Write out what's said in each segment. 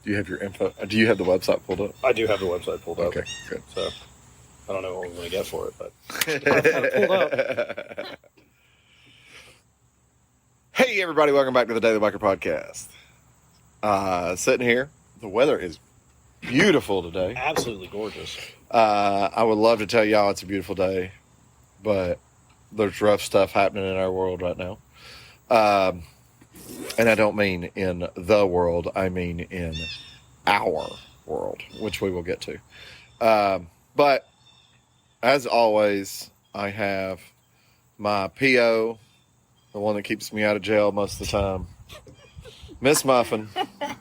you have your info? Do you have the website pulled up? I do have the website pulled up. Okay, good. So I don't know what we're going to get for it, but I've got it pulled up. Hey, everybody. Welcome back to the Daily Biker Podcast. Sitting here. The weather is beautiful today. Absolutely gorgeous. I would love to tell y'all it's a beautiful day, but there's rough stuff happening in our world right now. And I don't mean in the world, I mean in our world, which we will get to. But as always, I have my PO, the one that keeps me out of jail most of the time, Miss Muffin.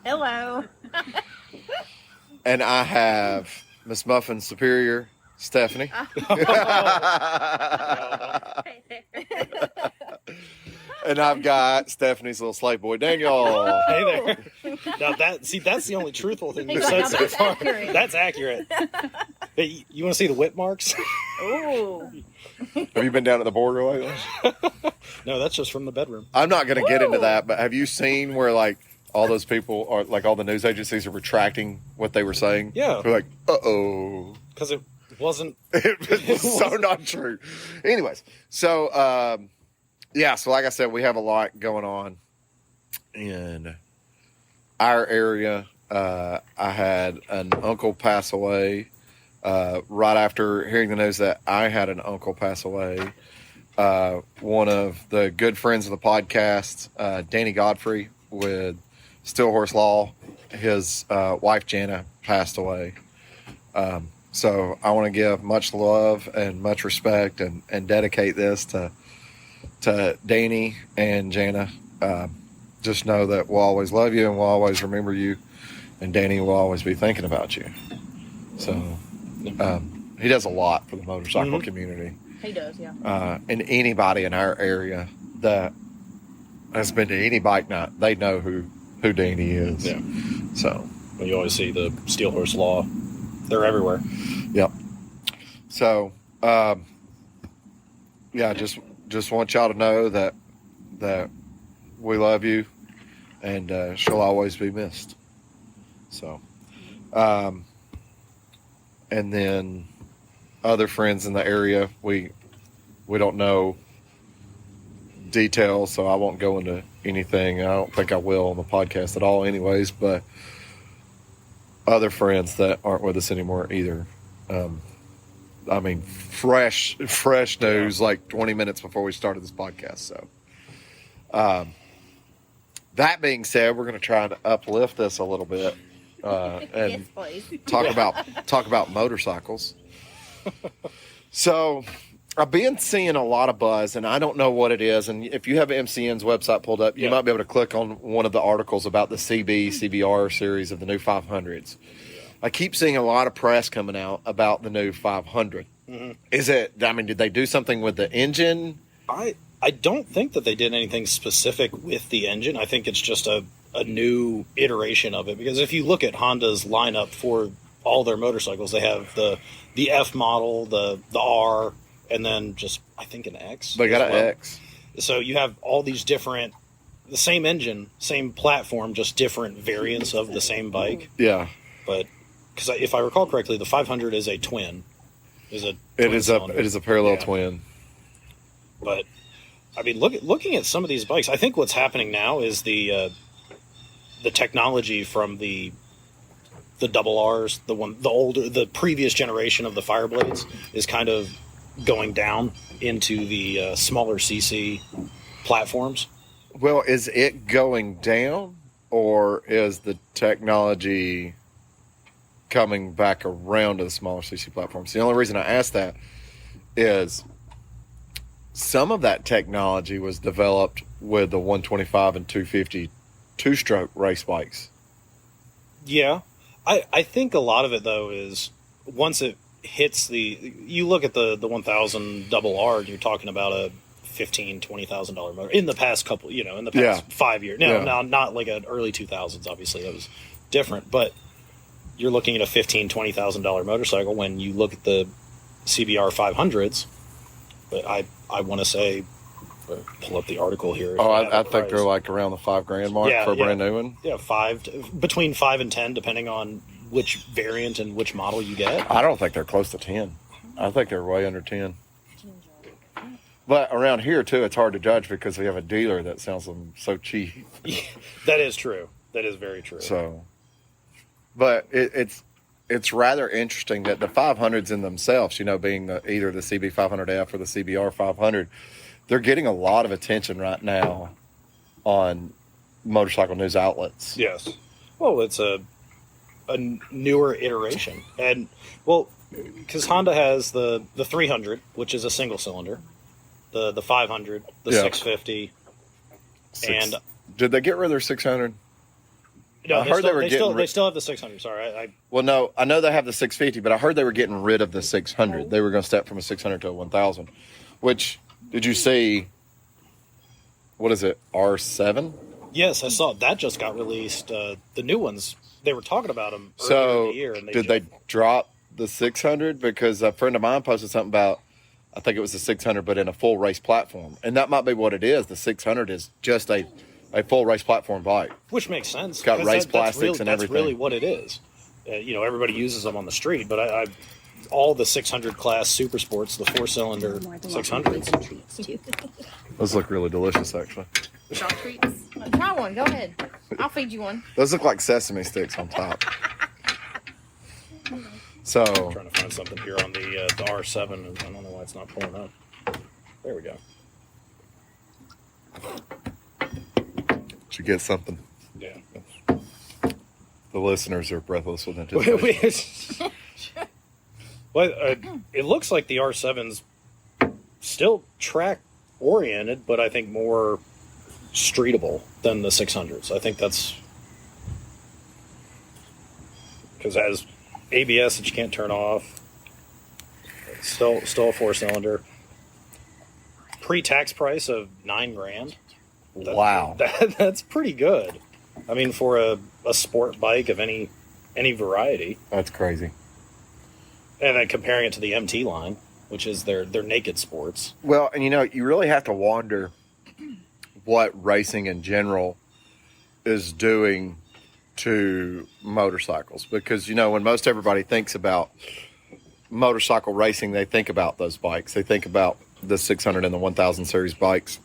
Hello. And I have Miss Muffin's superior, Stephanie. And I've got Stephanie's little slave boy, Daniel. Hey there. Now that's the only truthful thing you said so far. Accurate. That's accurate. Hey, you want to see the whip marks? Ooh. Have you been down at the border lately? No, that's just from the bedroom. I'm not going to get into that, but have you seen where, like, all those people are, like, all the news agencies are retracting what they were saying? Yeah. They're like, uh-oh. Because it wasn't. It was so not true. Anyways, so, yeah, so like I said, we have a lot going on in our area. I had an uncle pass away right after hearing the news that I had an uncle pass away. One of the good friends of the podcast, Danny Godfrey with Still Horse Law, his wife Jana passed away. So I want to give much love and much respect and dedicate this to Danny and Jana. Just know that we'll always love you and we'll always remember you, and Danny will always be thinking about you. So he does a lot for the motorcycle community. He does, yeah. And anybody in our area that has been to any bike night, they know who Danny is. Yeah. So You always see the Steel Horse Law. They're everywhere. Yep. So, yeah, just want y'all to know that we love you, and she'll always be missed. So, and then other friends in the area, we don't know details, so I won't go into anything. I don't think I will on the podcast at all, anyways. But other friends that aren't with us anymore either. I mean, fresh news, like 20 minutes before we started this podcast. So, that being said, we're going to try to uplift this a little bit and Yes, please. talk about motorcycles. So, I've been seeing a lot of buzz, and I don't know what it is. And if you have MCN's website pulled up, you might be able to click on one of the articles about the CBR series of the new 500s. I keep seeing a lot of press coming out about the new 500. Mm-hmm. Is it, I mean, did they do something with the engine? I don't think that they did anything specific with the engine. I think it's just a new iteration of it. Because if you look at Honda's lineup for all their motorcycles, they have the F model, the R, and then just, I think, an X. They got an X. So you have all these different, the same engine, same platform, just different variants of the same bike. Yeah. But, because if I recall correctly, the 500 is a twin. It is a parallel twin. But I mean, looking at some of these bikes, I think what's happening now is the technology from the double R's, the previous generation of the Fireblades is kind of going down into the smaller CC platforms. Well, is it going down, or is the technology coming back around to the smaller CC platforms? The only reason I ask that is some of that technology was developed with the 125 and 250 two-stroke race bikes. Yeah. I think a lot of it, though, is once it hits you look at the 1000 double R, you're talking about a $15,000-$20,000 motor in the past couple, in the past 5 years. Now, not like an early 2000s, obviously, that was different, but you're looking at a $15,000-$20,000 motorcycle when you look at the CBR 500s. But I want to say Pull up the article here. Oh, I think they're like around the $5,000 mark for a brand new one. Yeah, between 5 and 10, depending on which variant and which model you get. I don't think they're close to 10. I think they're way under 10. But around here too, it's hard to judge because we have a dealer that sells them so cheap. That is true. That is very true. So, but it's rather interesting that the 500s in themselves, being either the CB 500F or the CBR 500, they're getting a lot of attention right now on motorcycle news outlets. Yes. Well, it's a newer iteration. And, because Honda has the 300, which is a single cylinder, the 500, the 650, and... Did they get rid of their 600? No, they still have the 600. Sorry, Well, no, I know they have the 650, but I heard they were getting rid of the 600. They were going to step from a 600 to a 1000. Which, did you see? What is it? R7? Yes, I saw that just got released. The new ones, they were talking about them earlier in the year. And they drop the 600? Because a friend of mine posted something about, I think it was the 600, but in a full race platform, and that might be what it is. The 600 is just a full race platform bike, which makes sense. It's got race plastics and everything. That's really what it is. Everybody uses them on the street, but all the 600 class super sports, the 4-cylinder 600s. Those look really delicious, actually. Dog treats. Try one. Go ahead. I'll feed you one. Those look like sesame sticks on top. So, I'm trying to find something here on the R7. I don't know why it's not pulling up. There we go. Did you get something? Yeah. The listeners are breathless with anticipation. Well, it looks like the R7's still track oriented, but I think more streetable than the 600s. I think that's because it has ABS that you can't turn off. It's still a 4-cylinder. Pre-tax price of $9,000. Wow, that's pretty good. I mean, for a sport bike of any variety. That's crazy. And then comparing it to the MT line, which is their naked sports. Well, and you really have to wonder what racing in general is doing to motorcycles, because when most everybody thinks about motorcycle racing, they think about those bikes. They think about the 600 and the 1000 series bikes.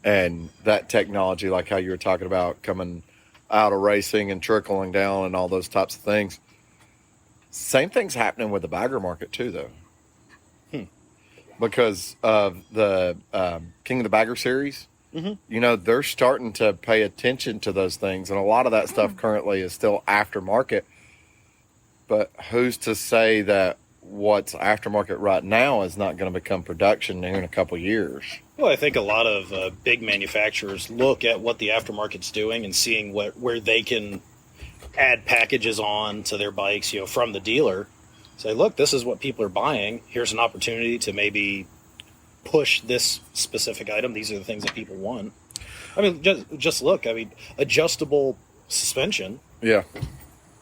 And that technology, like how you were talking about coming out of racing and trickling down and all those types of things. Same thing's happening with the bagger market too, though. Because of the King of the Bagger series, they're starting to pay attention to those things. And a lot of that stuff currently is still aftermarket. But who's to say that what's aftermarket right now is not going to become production here in a couple years? Well, I think a lot of big manufacturers look at what the aftermarket's doing and seeing where they can add packages on to their bikes, from the dealer. Say, look, this is what people are buying. Here's an opportunity to maybe push this specific item. These are the things that people want. I mean, just look. I mean, adjustable suspension. Yeah.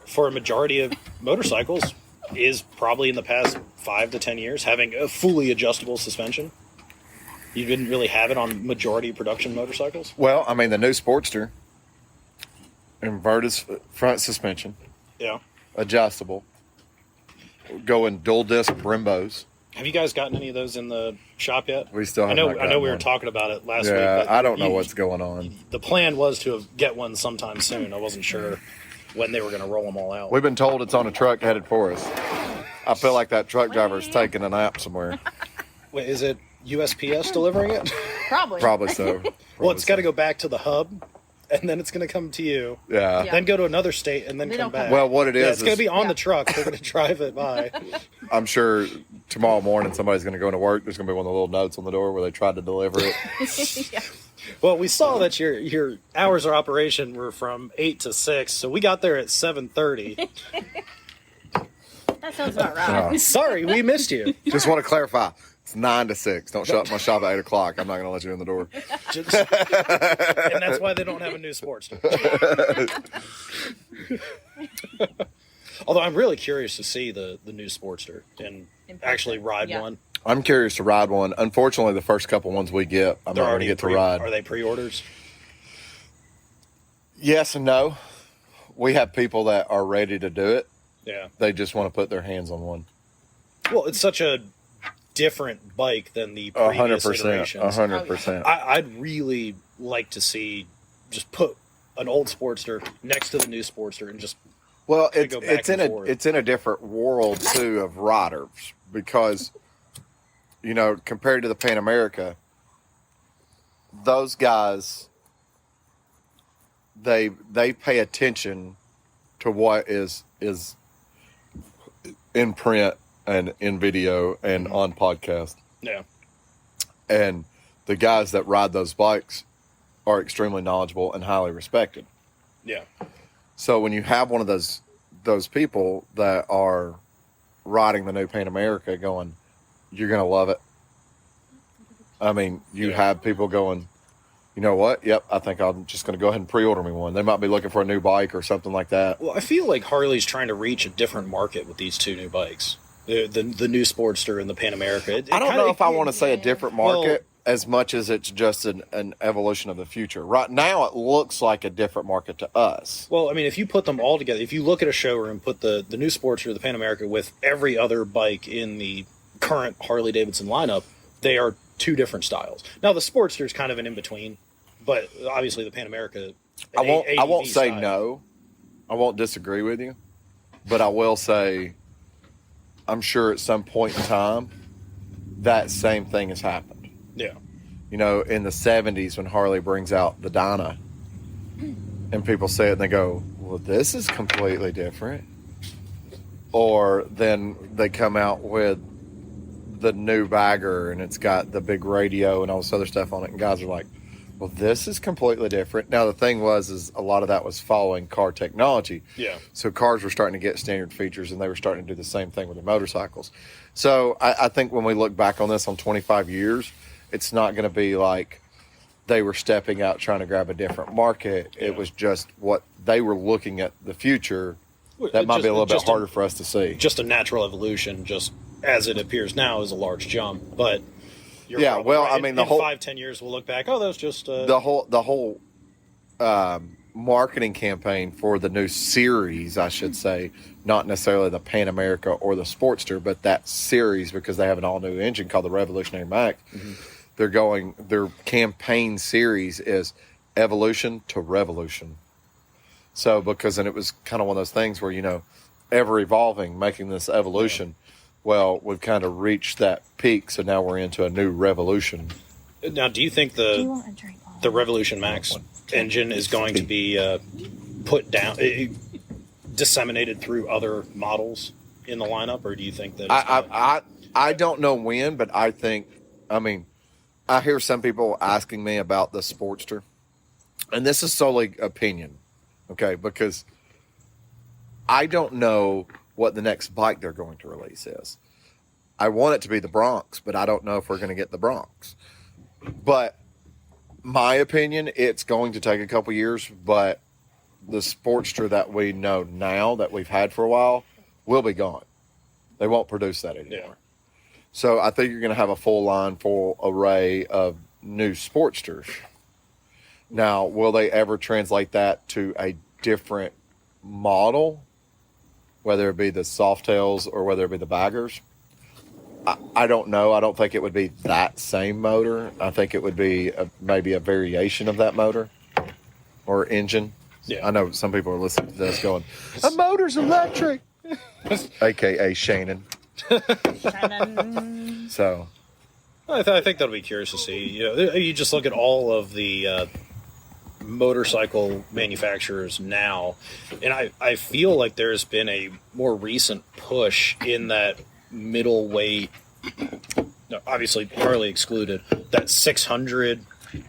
For a majority of motorcycles is probably in the past 5 to 10 years having a fully adjustable suspension. You didn't really have it on majority of production motorcycles? Well, I mean, the new Sportster, inverted front suspension. Yeah. Adjustable. Going dual disc Brimbos. Have you guys gotten any of those in the shop yet? We still have I know we were talking about it last week. Yeah, I don't know what's going on. The plan was to get one sometime soon. I wasn't sure when they were going to roll them all out. We've been told it's on a truck headed for us. I feel like that truck driver is taking a nap somewhere. Wait, is it USPS delivering it? Probably so. Well, it's got to go back to the hub, and then it's going to come to you. Yeah. Then go to another state, and then come back. Well, what it is, it's going to be on the truck. They're going to drive it by. I'm sure tomorrow morning somebody's going to go into work. There's going to be one of the little notes on the door where they tried to deliver it. Yeah. Well, we saw that your hours of operation were from 8 to 6, so we got there at 7:30. That sounds about right. Sorry, we missed you. Just want to clarify. It's 9 to 6. Don't shut my shop at 8 o'clock. I'm not going to let you in the door. And that's why they don't have a new Sportster. Although I'm really curious to see the new Sportster and actually ride one. I'm curious to ride one. Unfortunately, the first couple ones we get, I'm not going to get to ride. Are they pre-orders? Yes and no. We have people that are ready to do it. Yeah. They just want to put their hands on one. Well, it's such a different bike than the previous 100%. iterations. 100%. I'd really like to see just put an old Sportster next to the new Sportster and just Well, go back it's and in forth. it's in a different world too of riders because, you know, compared to the Pan America, those guys they pay attention to what is in print and in video and on podcast. Yeah. And the guys that ride those bikes are extremely knowledgeable and highly respected. Yeah. So when you have one of those people that are riding the new Pan America going, you're going to love it. I mean, you have people going, you know what? Yep, I think I'm just going to go ahead and pre-order me one. They might be looking for a new bike or something like that. Well, I feel like Harley's trying to reach a different market with these two new bikes. The new Sportster and the Pan America. I don't know if I want to say a different market as much as it's just an evolution of the future. Right now, it looks like a different market to us. Well, I mean, if you put them all together, if you look at a showroom, put the new Sportster, the Pan America, with every other bike in the current Harley-Davidson lineup, they are two different styles. Now, the Sportster is kind of an in-between, but obviously the Pan America... I won't say style. no. I won't disagree with you. But I will say, I'm sure at some point in time, that same thing has happened. Yeah. You know, in the 70s when Harley brings out the Dyna, and people say it and they go, well, this is completely different. Or then they come out with the new Bagger and it's got the big radio and all this other stuff on it, and guys are like, well, this is completely different. Now, the thing is a lot of that was following car technology. Yeah. So cars were starting to get standard features, and they were starting to do the same thing with their motorcycles. So I think when we look back on this on 25 years, it's not going to be like they were stepping out trying to grab a different market. Yeah. It was just what they were looking at the future. That might be a little bit harder for us to see. Just a natural evolution, just as it appears now, is a large jump. But you're probably well, right. I mean, in the whole 5-10 years, we'll look back. Oh, that was just the whole marketing campaign for the new series, I should say, not necessarily the Pan America or the Sportster, but that series, because they have an all new engine called the Revolutionary Max. Mm-hmm. Their campaign series is evolution to revolution. So and it was kind of one of those things where, you know, ever evolving, making this evolution. Yeah. Well, we've kind of reached that peak, so now we're into a new revolution. Now, do you think the Revolution Max engine is going to be put down, disseminated through other models in the lineup, or do you think that I don't know when, but I think, I mean, I hear some people asking me about the Sportster, and this is solely opinion, okay, because I don't know what the next bike they're going to release is. I want it to be the Bronx, but I don't know if we're going to get the Bronx. But my opinion, it's going to take a couple years, but the Sportster that we know now, that we've had for a while, will be gone. They won't produce that anymore. Yeah. So I think you're going to have a full array of new Sportsters. Now, will they ever translate that to a different model, whether it be the Softails or whether it be the Baggers? I don't know. I don't think it would be that same motor. I think it would be maybe a variation of that motor or engine. Yeah. I know some people are listening to this going, a motor's electric, a.k.a. Shannon. So I think that'll be curious to see. You just look at all of the motorcycle manufacturers now, and I feel like there's been a more recent push in that middleweight, obviously Harley excluded, that 600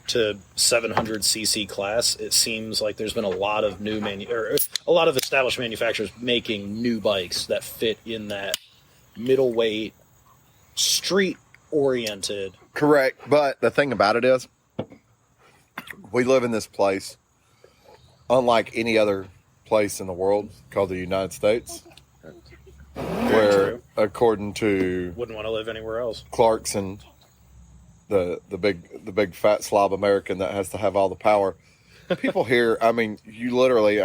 to 700 cc class. It seems like there's been a lot of a lot of established manufacturers making new bikes that fit in that middleweight, street oriented. Correct, but the thing about it is, we live in this place, unlike any other place in the world, called the United States, where according to Wouldn't want to live anywhere else. Clarkson, the big fat slob American that has to have all the power. People here, I mean, you literally,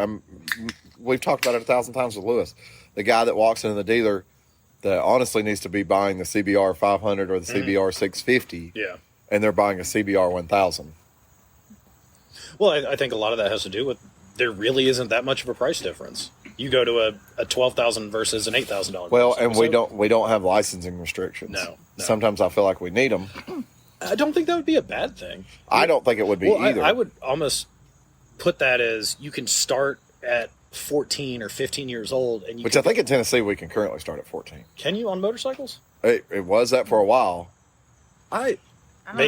we've talked about it 1,000 times with Lewis. The guy that walks into the dealer that honestly needs to be buying the CBR 500 or the CBR 650. Yeah. And they're buying a CBR 1000. Well, I think a lot of that has to do with there really isn't that much of a price difference. You go to a $12,000 versus an $8,000. Well, and we don't have licensing restrictions. No. Sometimes I feel like we need them. I don't think that would be a bad thing. I don't think it would be either. I would almost put that as you can start at 14 or 15 years old, and I think in Tennessee we can currently start at 14. Can you on motorcycles? It was that for a while. Maybe. I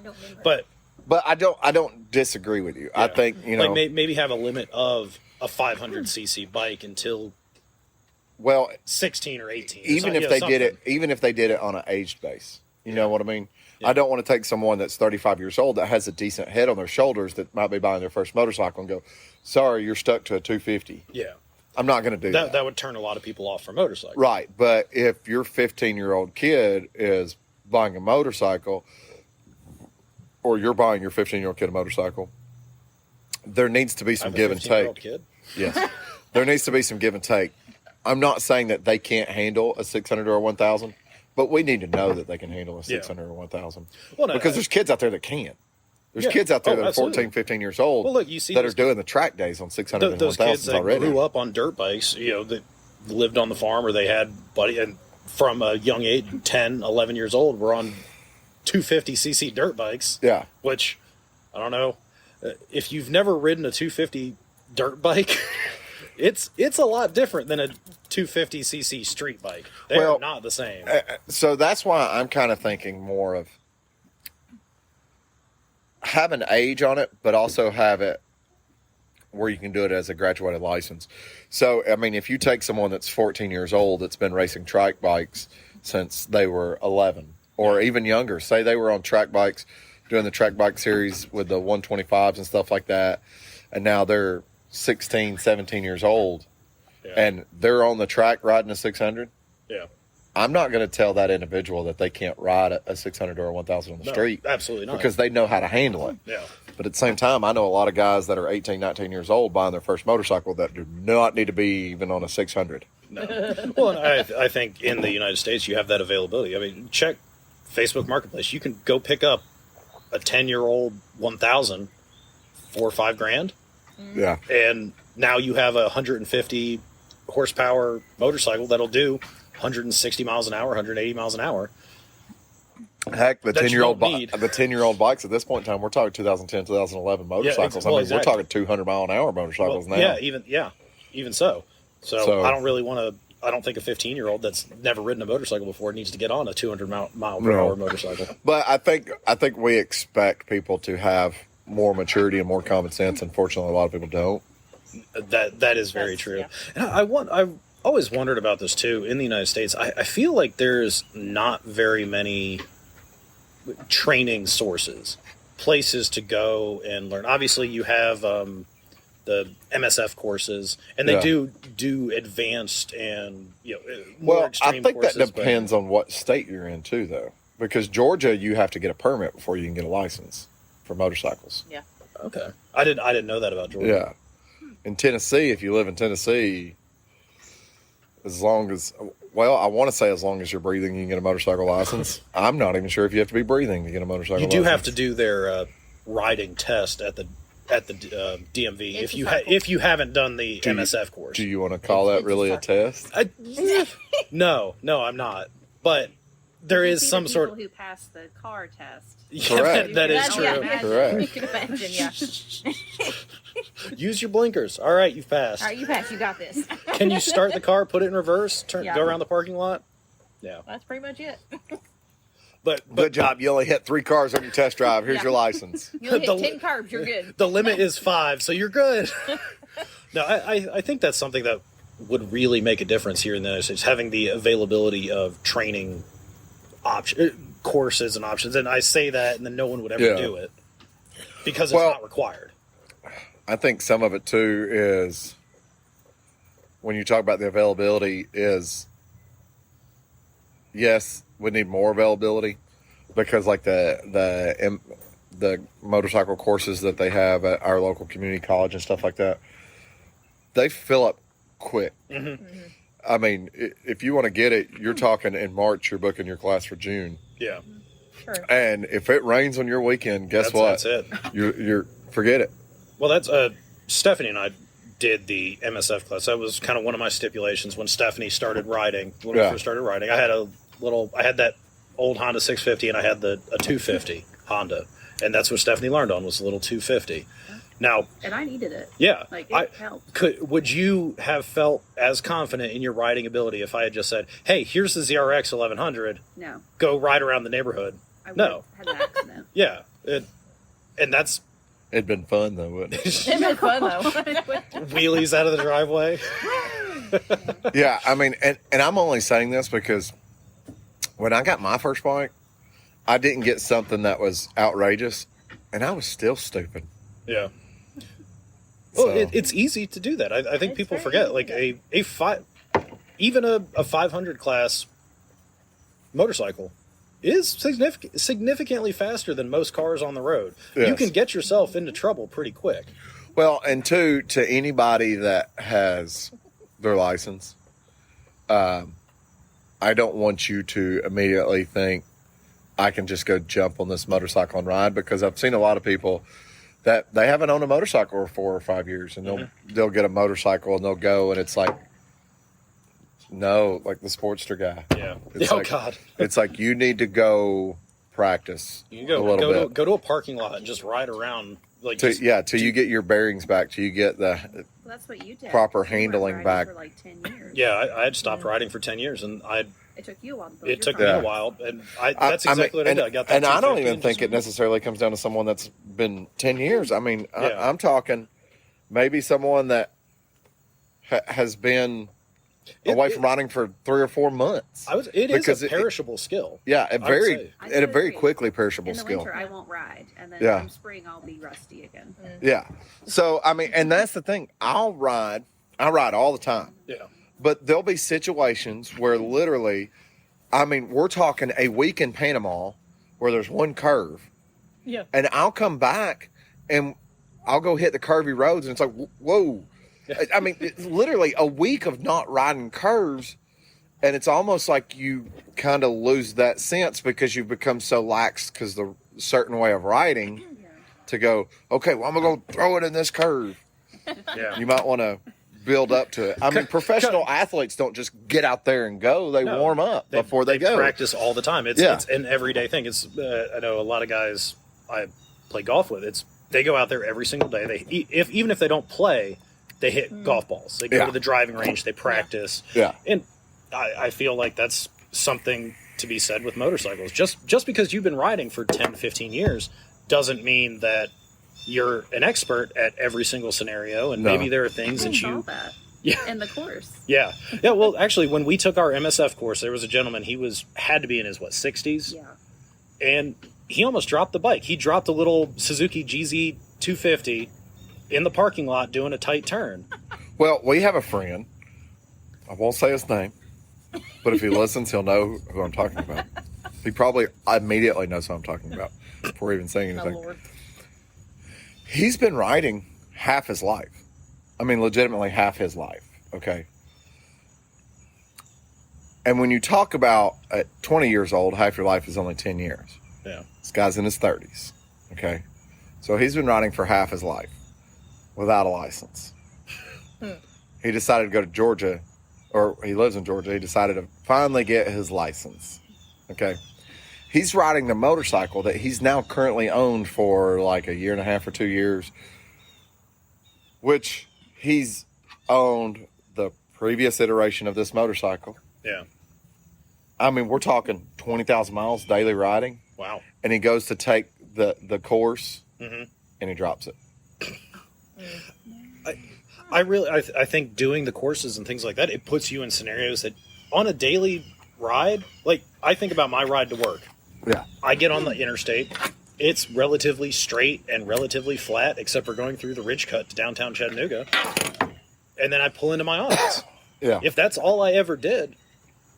don't remember. But I don't disagree with you. Yeah. I think like maybe have a limit of a 500cc bike until 16 or 18. Even if they did it on an aged base, you know what I mean. Yeah. I don't want to take someone that's 35 years old that has a decent head on their shoulders that might be buying their first motorcycle and go, "Sorry, you're stuck to a 250." Yeah, I'm not going to do that. That would turn a lot of people off from motorcycles. Right, but if your 15-year-old kid is buying a motorcycle, or you're buying your 15-year-old kid a motorcycle, there needs to be some give and take. Kid? Yes, there needs to be some give and take. I'm not saying that they can't handle a 600 or a 1000, but we need to know that they can handle a 600 or 1000. Well, because there's kids out there that can't. There's kids out there that are 14, 15 years old that are doing the track days on 600 and 1000s already. Those kids that grew up on dirt bikes, that lived on the farm or they had buddy, and from a young age, 10, 11 years old, were on 250cc dirt bikes. Yeah. Which, I don't know, if you've never ridden a 250 dirt bike, it's a lot different than a 250cc street bike. They're not the same. So that's why I'm kind of thinking more of have an age on it, but also have it where you can do it as a graduated license. So, I mean, if you take someone that's 14 years old that's been racing track bikes since they were 11 or even younger, say they were on track bikes doing the track bike series with the 125s and stuff like that, and now they're 16, 17 years old, and they're on the track riding a 600. Yeah. I'm not going to tell that individual that they can't ride a 600 or a 1000 on the street. Absolutely not. Because they know how to handle it. Yeah. But at the same time, I know a lot of guys that are 18, 19 years old buying their first motorcycle that do not need to be even on a 600. No. Well, I think in the United States, you have that availability. I mean, check Facebook Marketplace. You can go pick up a 10-year-old 1000 for $5,000. Yeah. And now you have a 150 horsepower motorcycle that'll do 160 miles an hour, 180 miles an hour. Heck, the 10-year-old bikes at this point in time, we're talking 2010, 2011 motorcycles. We're talking 200 mile an hour motorcycles now. Yeah, even so. So I don't really want to. I don't think a 15-year-old that's never ridden a motorcycle before needs to get on a 200 mile per hour motorcycle. But I think we expect people to have more maturity and more common sense. Unfortunately, a lot of people don't. That is very true. Yeah. And I've always wondered about this too. In the United States, I feel like there's not very many training sources, places to go and learn. Obviously, you have the MSF courses, and they do advanced and more extreme courses. That depends on what state you're in too, though. Because Georgia, you have to get a permit before you can get a license for motorcycles. Yeah. Okay. I didn't know that about Georgia. Yeah. In Tennessee, if you live in Tennessee, as long as you're breathing, you can get a motorcycle license. I'm not even sure if you have to be breathing to get a motorcycle license. You do have to do their riding test at the DMV if you haven't done the MSF course. Do you want to call that really a test? No, I'm not. But there is some sort of people who pass the car test. Correct. that is true. Yeah, correct. You can imagine, yeah. Use your blinkers. All right, you've passed. All right, you passed. You got this. Can you start the car, put it in reverse, go around the parking lot? Yeah. That's pretty much it. But good job. You only hit 3 cars on your test drive. Here's your license. You only hit 10 carbs. You're good. The limit is 5, so you're good. No, I think that's something that would really make a difference here in the United States, having the availability of training courses and options. And I say that, and then no one would ever do it because it's not required. I think some of it too is when you talk about the availability is, yes, we need more availability because like the motorcycle courses that they have at our local community college and stuff like that, they fill up quick. Mm-hmm. I mean, if you want to get it, you're talking in March, you're booking your class for June. Yeah. Sure. And if it rains on your weekend, guess what? That's it. You're forget it. Well, that's Stephanie and I did the MSF class. That was kind of one of my stipulations when Stephanie started riding. When we first started riding, I had that old Honda 650 and I had a 250 Honda, and that's what Stephanie learned on was the little 250. Now, And I needed it. yeah, Like, it helped. Would you have felt as confident in your riding ability if I had just said, "Hey, here's the ZRX 1100. No. Go ride around the neighborhood"? I would No. have had an accident. Yeah, and that's It'd been fun though, wouldn't it? It'd been fun though. wheelies out of the driveway. Yeah, I mean, and I'm only saying this because when I got my first bike, I didn't get something that was outrageous, and I was still stupid. Yeah. Well, So- it's easy to do that. I think It's people very forget, easy, like yeah. even a 500 class motorcycle is significantly faster than most cars on the road. You Yes. can get yourself into trouble pretty quick. Well, and two, to anybody that has their license, I don't want you to immediately think I can just go jump on this motorcycle and ride, because I've seen a lot of people that they haven't owned a motorcycle for 4 or 5 years, and they'll get a motorcycle and they'll go, and it's like, no, like the Sportster guy. Yeah. It's Oh like- God. It's like you need to go practice You can a little bit. go to a parking lot and just ride around like Till you get your bearings back, till you get the Well, that's what you did. Proper You were handling riding back. For like 10 years. Yeah, I had stopped riding for 10 years, and It took you a while to build it your took me Yeah. a while, and that's exactly what I and, did. I got that. and I don't 250 even and think just- it necessarily comes down to someone that's been 10 years. I mean, Yeah. I'm talking maybe someone that has been away from riding for 3 or 4 months. It is Because a perishable skill. Yeah, would say. I a very agree. quickly perishable In the skill. winter, I won't ride, and then Yeah. come spring, I'll be rusty again. Yeah. So, I mean, and that's the thing. I ride all the time. Yeah. But there'll be situations where literally, I mean, we're talking a week in Panama where there's one curve. Yeah. And I'll come back and I'll go hit the curvy roads, and it's like, whoa. I mean, it's literally a week of not riding curves, and it's almost like you kind of lose that sense because you've become so lax because the certain way of riding to go, okay, well, I'm going to go throw it in this curve. Yeah. You might want to build up to it. I mean, professional athletes don't just get out there and go. They No. warm up before they go. Practice all the time. It's an everyday thing. It's I know a lot of guys I play golf with. They go out there every single day. Even if they don't play, they hit golf balls. They go Yeah. to the driving range. They practice. Yeah. And I feel like that's something to be said with motorcycles. Just because you've been riding for 10, 15 years doesn't mean that you're an expert at every single scenario. And No. maybe there are things I that saw you... that Yeah. in the course. Yeah. Yeah, well, actually, when we took our MSF course, there was a gentleman, had to be in his, 60s? Yeah. And he almost dropped the bike. He dropped a little Suzuki GZ 250 in the parking lot doing a tight turn. Well, we have a friend. I won't say his name, but if he listens, he'll know who I'm talking about. He probably immediately knows who I'm talking about before even saying My anything. lord. He's been riding half his life. I mean, legitimately half his life. Okay. And when you talk about at 20 years old, half your life is only 10 years. Yeah. This guy's in his 30s. Okay. So he's been riding for half his life without a license. He decided to go to Georgia, or he lives in Georgia. He decided to finally get his license. Okay. He's riding the motorcycle that he's now currently owned for like a year and a half or 2 years, which he's owned the previous iteration of this motorcycle. Yeah. I mean, we're talking 20,000 miles daily riding, Wow. and he goes to take the course Mm-hmm. and he drops it. I think doing the courses and things like that, it puts you in scenarios that on a daily ride, like I think about my ride to work. Yeah. I get on the interstate. It's relatively straight and relatively flat, except for going through the ridge cut to downtown Chattanooga. And then I pull into my office. Yeah. If that's all I ever did,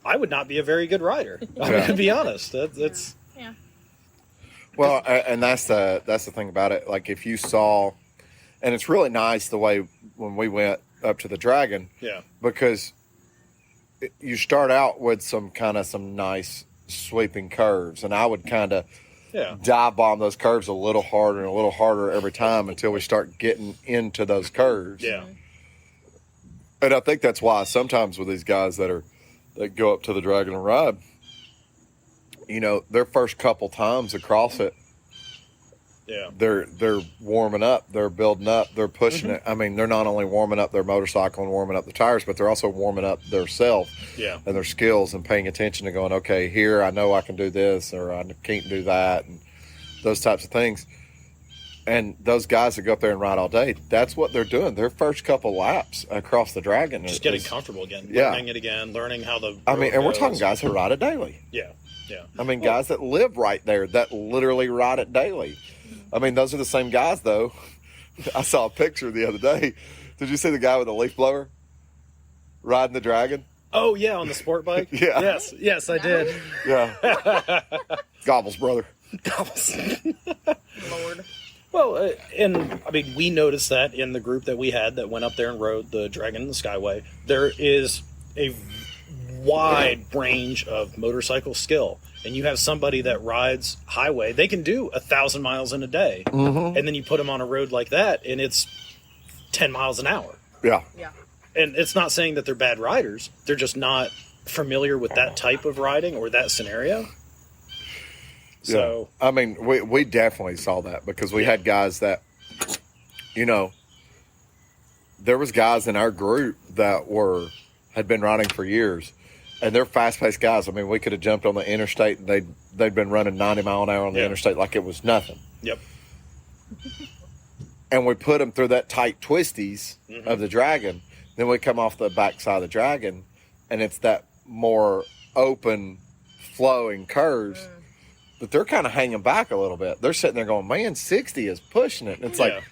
I would not be a very good rider. I'm Yeah. going to be honest. That's Yeah. Well, and that's the thing about it. Like if you saw, and it's really nice the way when we went up to the Dragon, yeah. because you start out with some nice sweeping curves, and I would kind of Yeah. dive bomb those curves a little harder every time until we start getting into those curves. Yeah. And I think that's why sometimes with these guys that go up to the Dragon and ride, you know, their first couple times across it, Yeah. they're warming up, they're building up, they're pushing it. I mean, they're not only warming up their motorcycle and warming up the tires, but they're also warming up their self Yeah. and their skills and paying attention to going, okay, here I know I can do this or I can't do that, and those types of things. And those guys that go up there and ride all day, that's what they're doing. Their first couple laps across the Dragon Just getting comfortable again. Yeah. Learning it again, learning how the I mean, road and we're goes. talking guys who ride it daily. Yeah. Yeah. I mean, guys that live right there that literally ride it daily. I mean, those are the same guys, though. I saw a picture the other day. Did you see the guy with the leaf blower riding the Dragon? Oh, yeah, on the sport bike? Yeah. Yes, I did. Yeah. Gobbles, brother. Lord. Well, and I mean, we noticed that in the group that we had that went up there and rode the Dragon and the Skyway. There is a wide range of motorcycle skill. And you have somebody that rides highway, they can do 1,000 miles in a day. Mm-hmm. And then you put them on a road like that, and it's 10 miles an hour. Yeah. Yeah. And it's not saying that they're bad riders. They're just not familiar with that type of riding or that scenario. So, yeah. I mean, we definitely saw that because we had guys that, you know, there was guys in our group that had been riding for years, and they're fast-paced guys. I mean, we could have jumped on the interstate, and they'd been running 90 mile an hour on the interstate like it was nothing. Yep. And we put them through that tight twisties of the Dragon. Then we come off the backside of the Dragon, and it's that more open, flowing curves. But they're kind of hanging back a little bit. They're sitting there going, man, 60 is pushing it. And it's like,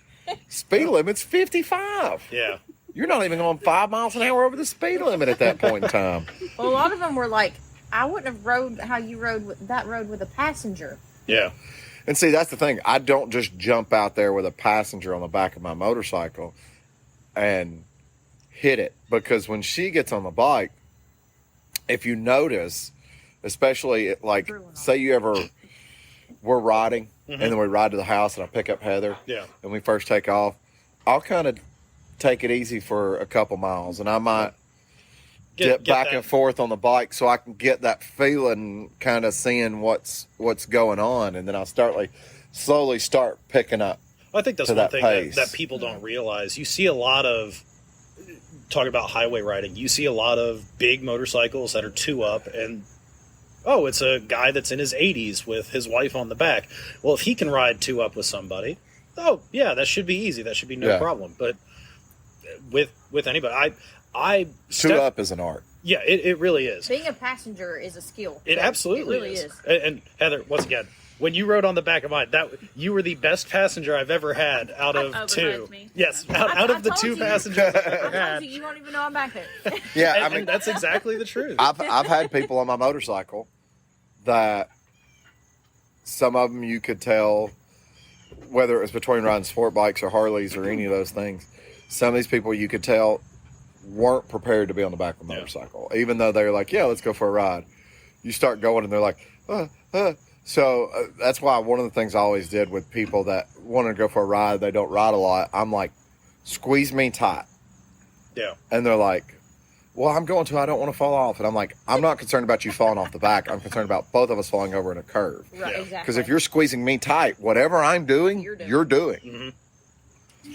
speed limit's 55. Yeah. You're not even going 5 miles an hour over the speed limit at that point in time. Well, a lot of them were like, I wouldn't have rode how you rode with that road with a passenger. Yeah. And see, that's the thing. I don't just jump out there with a passenger on the back of my motorcycle and hit it. Because when she gets on the bike, if you notice, especially like, say you ever, we're riding and then we ride to the house and I pick up Heather. Yeah. And we first take off, I'll kind of take it easy for a couple miles, and I might dip back and forth on the bike so I can get that feeling, kind of seeing what's going on, and then I'll slowly start picking up. I think that's to one that thing pace. that people don't realize. You see a lot of, talk about highway riding, you see a lot of big motorcycles that are two up, and it's a guy that's in his 80s with his wife on the back. Well, if he can ride two up with somebody, that should be easy. That should be no problem. But with anybody, Two up is an art. Yeah, it really is. Being a passenger is a skill. It absolutely really is. And Heather, once again, when you rode on the back of mine, you were the best passenger I've ever had out of two. besides me. Yes, out of the two passengers I've ever I had. told you won't even know I'm back there. Yeah, And that's exactly the truth. I've had people on my motorcycle that some of them you could tell, whether it was between riding sport bikes or Harleys or any of those things, some of these people you could tell weren't prepared to be on the back of a motorcycle, even though they're like, let's go for a ride. You start going and they're like, So that's why one of the things I always did with people that want to go for a ride, they don't ride a lot, I'm like, squeeze me tight. Yeah. And they're like, well, I don't want to fall off. And I'm like, I'm not concerned about you falling off the back. I'm concerned about both of us falling over in a curve. Right, Yeah. exactly. Because if you're squeezing me tight, whatever I'm doing, you're doing. Mm-hmm.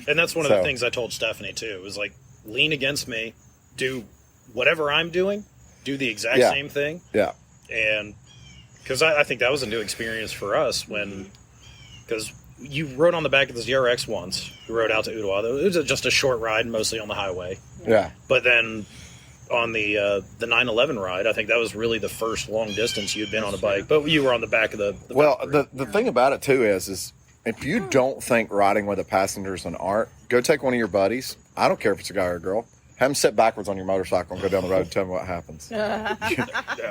And that's one of the things I told Stephanie, too. It was like, lean against me, do whatever I'm doing, do the exact same thing. Yeah. And because I think that was a new experience for us because you rode on the back of the ZRX once. You rode out to Ottawa. It was just a short ride, mostly on the highway. Yeah. But then on the 911 ride, I think that was really the first long distance you had been on a bike. But you were on the back of the the thing about it, too, is if you don't think riding with a passenger is an art, go take one of your buddies. I don't care if it's a guy or a girl. Have them sit backwards on your motorcycle and go down the road and tell me what happens.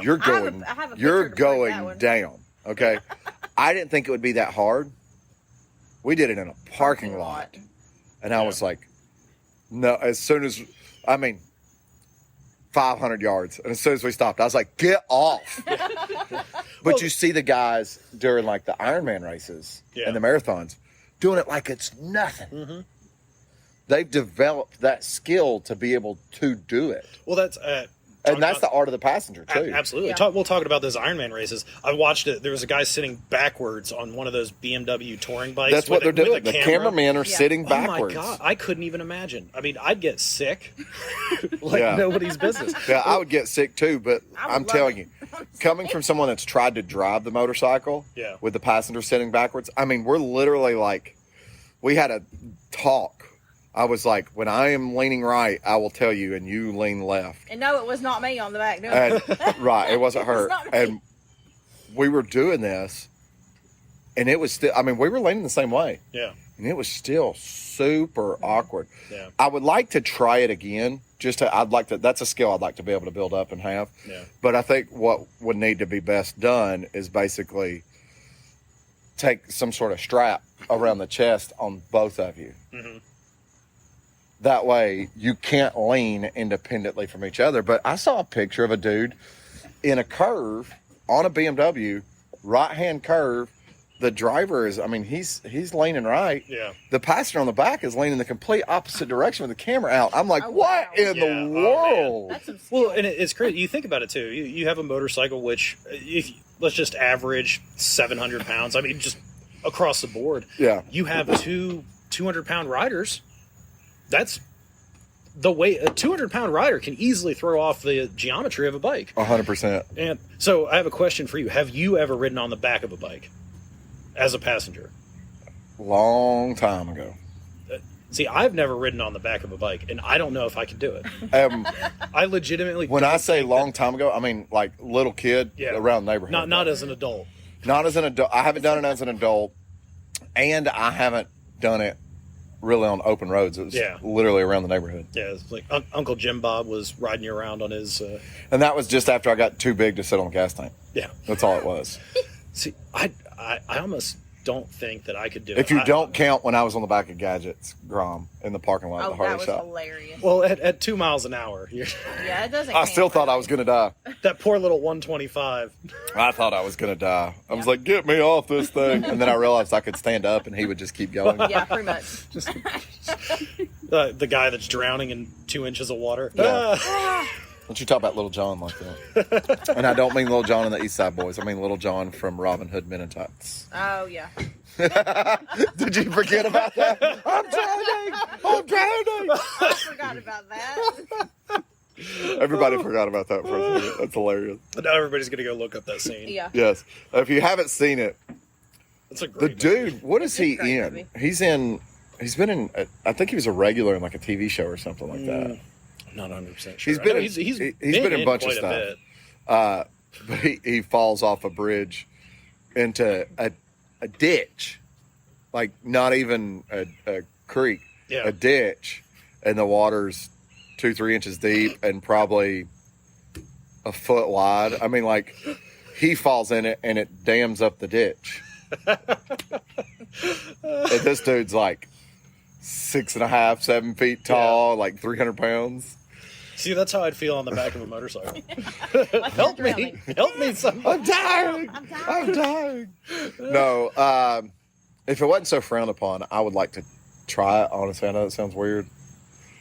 You're going, I have a you're picture to bring that going one. down. Okay. I didn't think it would be that hard. We did it in a parking lot. And I was like, no, as soon as, 500 yards. And as soon as we stopped, I was like, get off. But you see the guys during like the Ironman races and the marathons doing it like it's nothing. Mm-hmm. They've developed that skill to be able to do it. Well, that's and that's the art of the passenger too. Absolutely. Yeah. We'll talk about those Ironman races. I watched it. There was a guy sitting backwards on one of those BMW touring bikes. That's what they're with doing. The cameramen are sitting Oh backwards. my God. I couldn't even imagine. I mean, I'd get sick like nobody's business. Yeah, I would get sick too, but I would I'm love telling it. you, coming from someone that's tried to drive the motorcycle with the passenger sitting backwards, we're literally like, we had a talk. I was like, when I am leaning right, I will tell you, and you lean left. And no, it was not me on the back doing And, it. right, it wasn't her. It's not me. And we were doing this, and it was still, we were leaning the same way. Yeah. And it was still super awkward. Yeah. I would like to try it again. That's a skill I'd like to be able to build up and have. Yeah. But I think what would need to be best done is basically take some sort of strap around the chest on both of you. Mm-hmm. That way you can't lean independently from each other. But I saw a picture of a dude in a curve on a BMW, right-hand curve. The driver is, he's leaning right. Yeah. The passenger on the back is leaning the complete opposite direction with the camera out. I'm like, Oh, what wow. in Yeah. the Oh, world? That's some skill. Well, and it's crazy. You think about it too. You have a motorcycle, which let's just average 700 pounds. Just across the board. Yeah. You have two 200-pound riders. That's the way a 200-pound rider can easily throw off the geometry of a bike. 100%. And so I have a question for you. Have you ever ridden on the back of a bike as a passenger? Long time ago. See, I've never ridden on the back of a bike, and I don't know if I could do it. I legitimately. When I say long time ago, like little kid around the neighborhood. Not as an adult. Not as an adult. I haven't done it as an adult, and I haven't done it really on open roads. It was literally around the neighborhood. Yeah, it's like Uncle Jim Bob was riding you around on his. And that was just after I got too big to sit on the gas tank. Yeah, that's all it was. See, I almost don't think that I could do it. If you don't count when I was on the back of Gadgets Grom in the parking lot of the Harley that was shop. hilarious. Well, at 2 miles an hour, Yeah, it doesn't. I still thought I was going to die. that poor little 125. I thought I was going to die. I was like, get me off this thing. And then I realized I could stand up and he would just keep going. Yeah, pretty much. The guy that's drowning in 2 inches of water. Yeah. Ah. Don't you talk about Little John like that. And I don't mean Little John and the East Side Boys. I mean Little John from Robin Hood Men in Tights. Oh, yeah. Did you forget about that? I'm drowning! I forgot about that. Everybody forgot about that for a second. That's hilarious. Now everybody's going to go look up that scene. Yeah. Yes. If you haven't seen it, That's a the great dude, what is he great in? movie. He's been in, I think he was a regular in like a TV show or something like that. I'm not 100% sure. He's been I know in- he's been in a bunch of quite stuff. But he falls off a bridge into a ditch, like not even a creek, Yeah. a ditch, and the water's 2-3 inches deep and probably a foot wide. Like he falls in it and it dams up the ditch. And this dude's like 6.5, 7 feet tall, like 300 pounds. See, that's how I'd feel on the back of a motorcycle. Like Help you're me. drowning. Help me, somebody. I'm dying. I'm dying. No, if it wasn't so frowned upon, I would like to try it. Honestly, I know it sounds weird.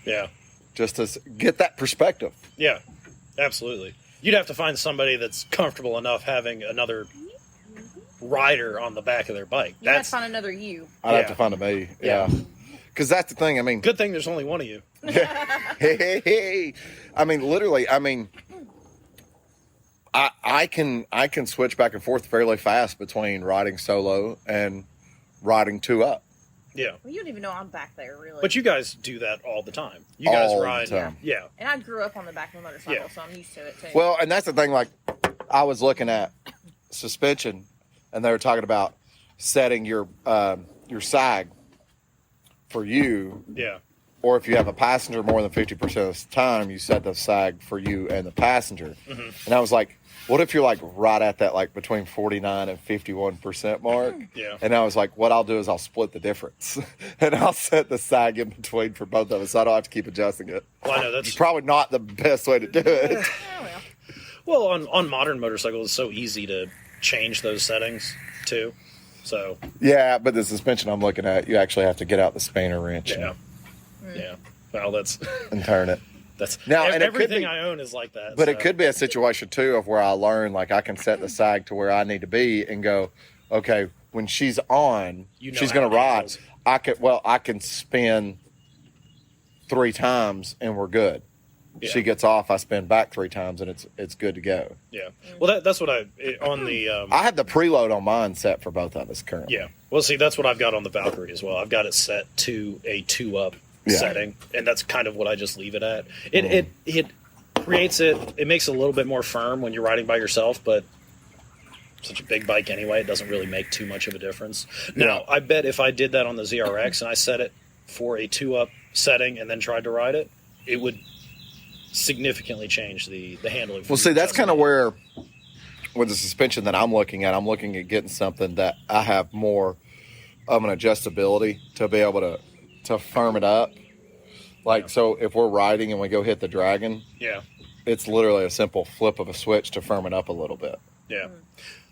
Yeah. Just to get that perspective. Yeah, absolutely. You'd have to find somebody that's comfortable enough having another rider on the back of their bike. You have to find another you. I'd have to find a me. Yeah. Because that's the thing. Good thing there's only one of you. Hey. Literally, I can switch back and forth fairly fast between riding solo and riding two up. Yeah. Well, you don't even know I'm back there, really. But you guys do that all the time. You guys All the ride. time. Yeah. And I grew up on the back of a motorcycle, Yeah. so I'm used to it, too. Well, and that's the thing. Like, I was looking at suspension, and they were talking about setting your sag for you Yeah. or if you have a passenger more than 50% of the time, you set the sag for you and the passenger. Mm-hmm. And I was like, what if you're like right at that, like between 49 and 51% mark? Yeah. And I was like, what I'll do is I'll split the difference and I'll set the sag in between for both of us, so I don't have to keep adjusting it. Well, I know that's It's probably not the best way to do it. Oh, well. well on modern motorcycles. It's so easy to change those settings too. So Yeah, but the suspension I'm looking at, you actually have to get out the spanner wrench yeah, yeah. Well, that's and turn it. that's Now, and it could everything be- I own is like that. But so. it could be a situation too of where I learn, like I can set the sag to where I need to be and go, okay, when she's on, You know she's how going to it ride. goes. I can spin 3 times and we're good. Yeah. She gets off, I spin back 3 times and it's good to go. Yeah. Well, that's what on the. I have the preload on mine set for both of us currently. Yeah. Well, see, that's what I've got on the Valkyrie as well. I've got it set to a 2-up Yeah. setting, and that's kind of what I just leave it at. It creates it makes it a little bit more firm when you're riding by yourself, but such a big bike anyway, it doesn't really make too much of a difference. Now, I bet if I did that on the ZRX and I set it for a 2-up setting and then tried to ride it, it would significantly change the handling. Well, see, that's kind of where, with the suspension that I'm looking at getting something that I have more of an adjustability to be able to firm it up. Like, so if we're riding and we go hit the Dragon, Yeah. it's literally a simple flip of a switch to firm it up a little bit. Yeah.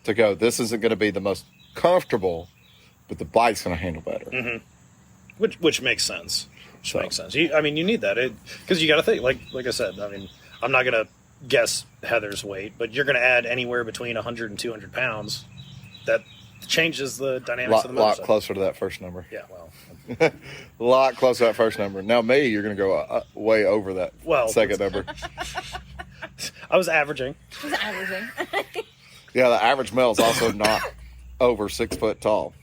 To go, this isn't going to be the most comfortable, but the bike's going to handle better. Mm-hmm. Which makes sense. So- Makes sense. You, I mean, you need that because you got to think. Like I said, I mean, I'm not gonna guess Heather's weight, but you're gonna add anywhere between 100 and 200 pounds. That changes the dynamics of the Lot motorcycle. closer to that first number. Yeah. Well. A lot closer to that first number. Now, me, you're going to go way over that second number. I was averaging. He's averaging. Yeah, the average male is also not over 6 foot tall.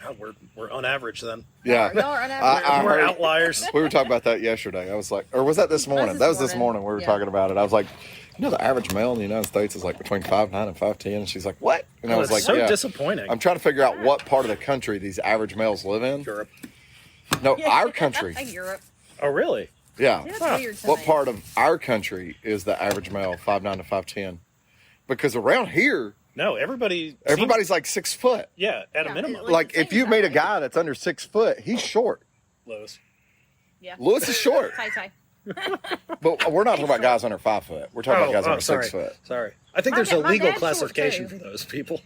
Oh, we're on average then. Yeah. Y'all are unaveraged. I We're heard- outliers. We were talking about that yesterday. I was like, or was that this morning? That was this morning. We were Yeah. talking about it. I was like, you know, the average male in the United States is like between 5'9" and 5'10", and she's like, what? And I was like, so yeah. disappointing. I'm trying to figure out what part of the country these average males live in. Europe. No, our country. Europe. Oh, really? Yeah. That's Huh. weird to What me. part of our country is the average male 5'9" to 5'10"? Because around here, No, everybody's like 6 foot. yeah, at a Yeah, minimum. it- Like, if you seems meet a that way. guy that's under 6 foot, he's short. Lois. Yeah. Lewis is short. Tay. But we're not talking about guys under 5 foot. We're talking about guys under sorry. 6 foot. Sorry. I think My there's a dad- my legal dad's short, classification too. for those people.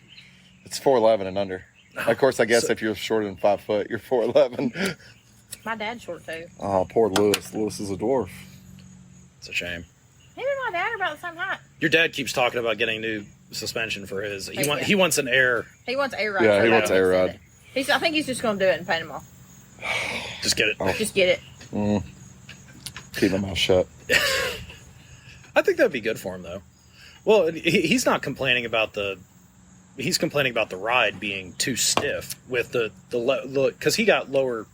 It's 4'11" and under. Of course, I guess if you're shorter than 5 foot, you're 4'11". My dad's short too. Him Oh, poor Lewis. Lewis is a dwarf. It's a shame. and my dad are about the same height. Your dad keeps talking about getting new suspension for his. Oh, yeah. He wants an air. He wants air rod. Yeah, so he I wants can air send rod. it. I think he's just going to do it in Panama. Just get it. Oh. Just get it. Keep my mouth shut. I think that'd be good for him though. Well, he's not complaining about the. He's complaining about the ride being too stiff with the because he got lower.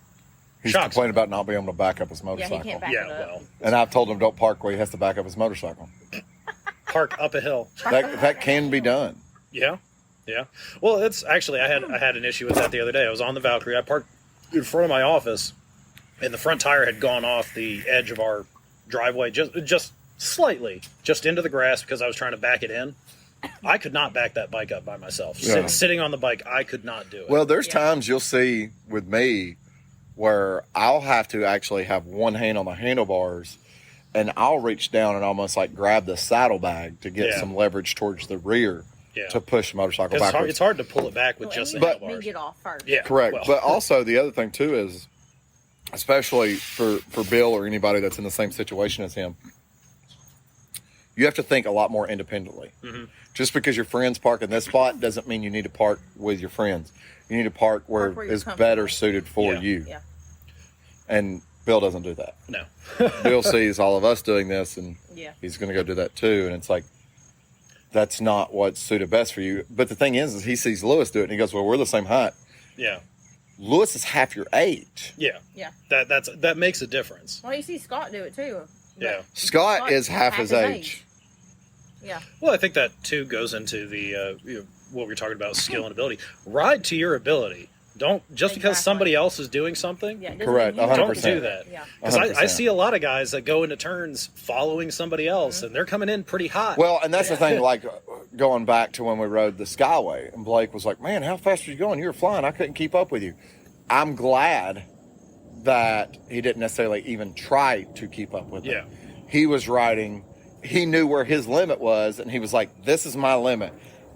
He's Shocks. complaining about not being able to back up his Yeah, he motorcycle. can't back Yeah, it up. well, And I've told him don't park where he has to back up his motorcycle. park up a hill. That can be done. Yeah, yeah. Well, it's actually I had an issue with that the other day. I was on the Valkyrie. I parked in front of my office, and the front tire had gone off the edge of our driveway just slightly, just into the grass because I was trying to back it in. I could not back that bike up by myself. Yeah. Sitting on the bike, I could not do it. Well, there's Yeah. times you'll see with me where I'll have to actually have one hand on the handlebars and I'll reach down and almost like grab the saddlebag to get Yeah. some leverage towards the rear yeah, to push the motorcycle because backwards. it's hard to pull it back with Well, just the and you let handlebars. me get off first. Yeah, Correct. well, But also the other thing too is, especially for Bill or anybody that's in the same situation as him, you have to think a lot more independently. Mhm. Just because your friends park in this spot doesn't mean you need to park with your friends. You need to park where Park where you're it's comfortable. better suited for Yeah. you. Yeah. And Bill doesn't do that. no. Bill sees all of us doing this and Yeah. he's going to go do that too. And it's like, that's not what's suited best for you. But the thing is he sees Lewis do it and he goes, well, we're the same height. Yeah, Lewis is half your age. yeah, Yeah. That makes a difference. Well, you see Scott do it too. But Yeah. Scott is half his age. Yeah. Well, I think that too goes into the what we're talking about, skill and ability. Ride to your ability. Don't just because Exactly. somebody else is doing something. Yeah, it doesn't Correct, mean you 100%. Don't do that. Yeah. Because I 100%. see a lot of guys that go into turns following somebody else, and they're coming in pretty hot. Well, and that's the thing, like going back to when we rode the Skyway, and Blake was like, man, how fast were you going? You were flying. I couldn't keep up with you. I'm glad that he didn't necessarily even try to keep up with Yeah. it. He was riding, he knew where his limit was, and he was like, this is my limit.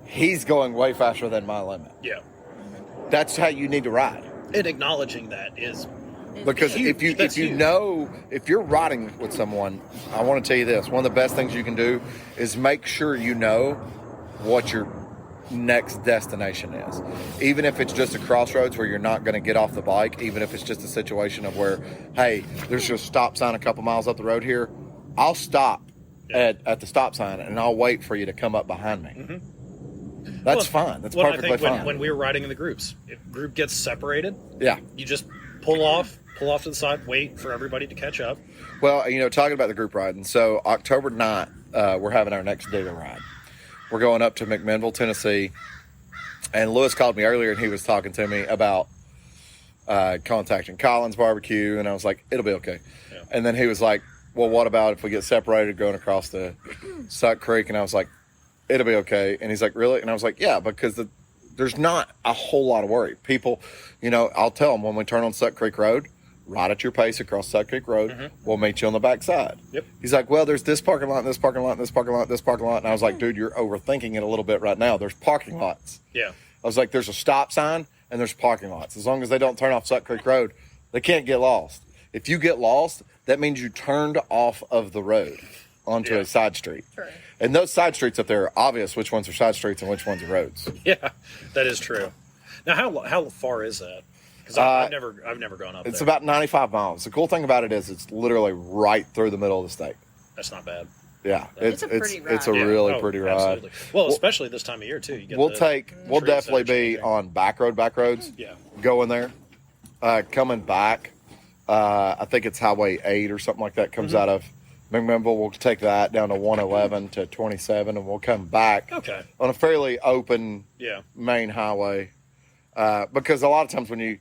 He's going way faster than my limit. Yeah. That's how you need to ride. And acknowledging that is Because huge. if That's you huge. know, if you're riding with someone, I want to tell you this. One of the best things you can do is make sure you know what your next destination is. Even if it's just a crossroads where you're not going to get off the bike, even if it's just a situation of where, hey, there's just a stop sign a couple miles up the road here, I'll stop at the stop sign and I'll wait for you to come up behind me. Mhm. That's fine. That's Well, I perfectly think fine. when we were riding in the groups, if group gets separated, Yeah. you just pull off to the side, wait for everybody to catch up. Well, talking about the group riding, so October 9th, we're having our next dealer ride. We're going up to McMinnville, Tennessee, and Lewis called me earlier, and he was talking to me about contacting Collins Barbecue, and I was like, it'll be okay. Yeah. And then he was like, well, what about if we get separated going across the Suck Creek? And I was like, it'll be okay. And he's like, really? And I was like, yeah, because there's not a whole lot of worry. People, I'll tell them when we turn on Suck Creek Road, ride at your pace across Suck Creek Road. Mhm. We'll meet you on the backside. Yep. He's like, well, there's this parking lot, and this parking lot, and this parking lot, and this parking lot. And I was like, dude, you're overthinking it a little bit right now. There's parking lots. Yeah. I was like, there's a stop sign and there's parking lots. As long as they don't turn off Suck Creek Road, they can't get lost. If you get lost, that means you turned off of the road onto Yeah. a side street. True. And those side streets up there are obvious which ones are side streets and which ones are roads. Yeah, that is true. Now, how far is that? Because I've never gone up It's there. about 95 miles. The cool thing about it is it's literally right through the middle of the state. That's not bad. Yeah, It's a pretty ride. it's a Yeah. really Oh, pretty ride. absolutely. Well, especially this time of year too. You get We'll the we'll trees definitely that are be changing. on back roads. Yeah. Going there, coming back. I think it's Highway 8 or something like that comes Mhm. out of McMinnville. We'll take that down to 111 to 27, and we'll come back Okay. on a fairly open Yeah. main highway. Because a lot of times when you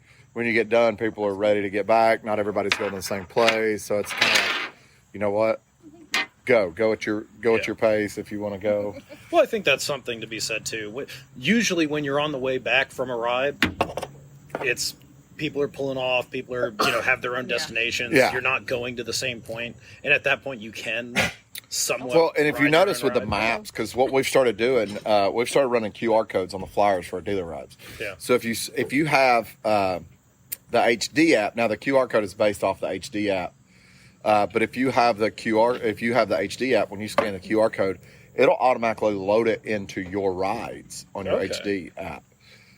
get done, people are ready to get back. Not everybody's going to the same place, so it's kind of like, you know what? Go at your pace if you want to go. Well, I think that's something to be said too. Usually, when you're on the way back from a ride, it's people are pulling off. People are have their own Yeah. destinations. Yeah. You're not going to the same point, and at that point, you can somewhat. Well, and if you ride notice your with own the ride. maps, because what we've started doing, we've started running QR codes on the flyers for our dealer rides. Yeah. So if you have the HD app, now the QR code is based off the HD app, but if you have the HD app, when you scan the QR code, it'll automatically load it into your rides on your Okay. HD app,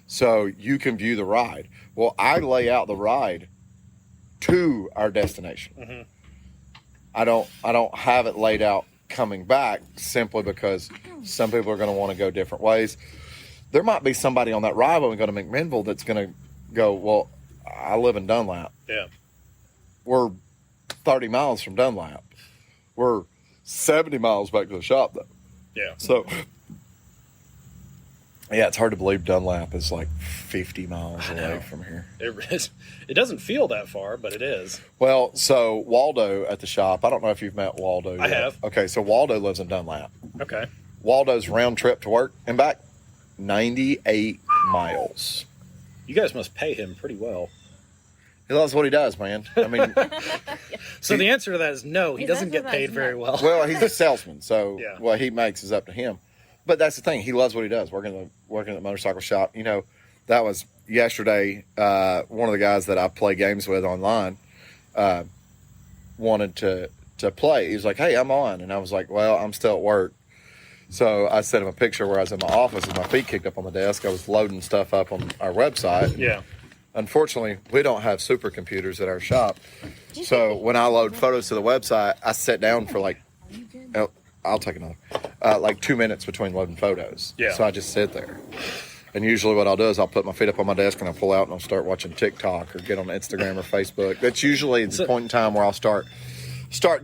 so you can view the ride. Well, I lay out the ride to our destination. Mhm. I don't have it laid out coming back simply because some people are going to want to go different ways. There might be somebody on that ride when we go to McMinnville that's going to go, well, I live in Dunlap. Yeah. We're 30 miles from Dunlap. We're 70 miles back to the shop, though. Yeah. So, yeah, it's hard to believe Dunlap is like 50 miles I know. away from here. It doesn't feel that far, but it is. Well, so Waldo at the shop, I don't know if you've met Waldo I yet. have. Okay, so Waldo lives in Dunlap. Okay. Waldo's round trip to work and back, 98 miles. You guys must pay him pretty well. He loves what he does, man. I mean, So the answer to that is no. He His doesn't answer get to that paid is very no. well. well, he's a salesman, so Yeah. what he makes is up to him. But that's the thing. He loves what he does, working at the motorcycle shop. That was yesterday. One of the guys that I play games with online wanted to play. He was like, hey, I'm on. And I was like, well, I'm still at work. So I sent him a picture where I was in my office with my feet kicked up on the desk. I was loading stuff up on our website. Yeah. Unfortunately, we don't have supercomputers at our shop. So when I load photos to the website, I sit down for like, I'll take another, like 2 minutes between loading photos. Yeah. So I just sit there. And usually what I'll do is I'll put my feet up on my desk and I'll pull out and I'll start watching TikTok or get on Instagram or Facebook. That's usually the point in time where I'll start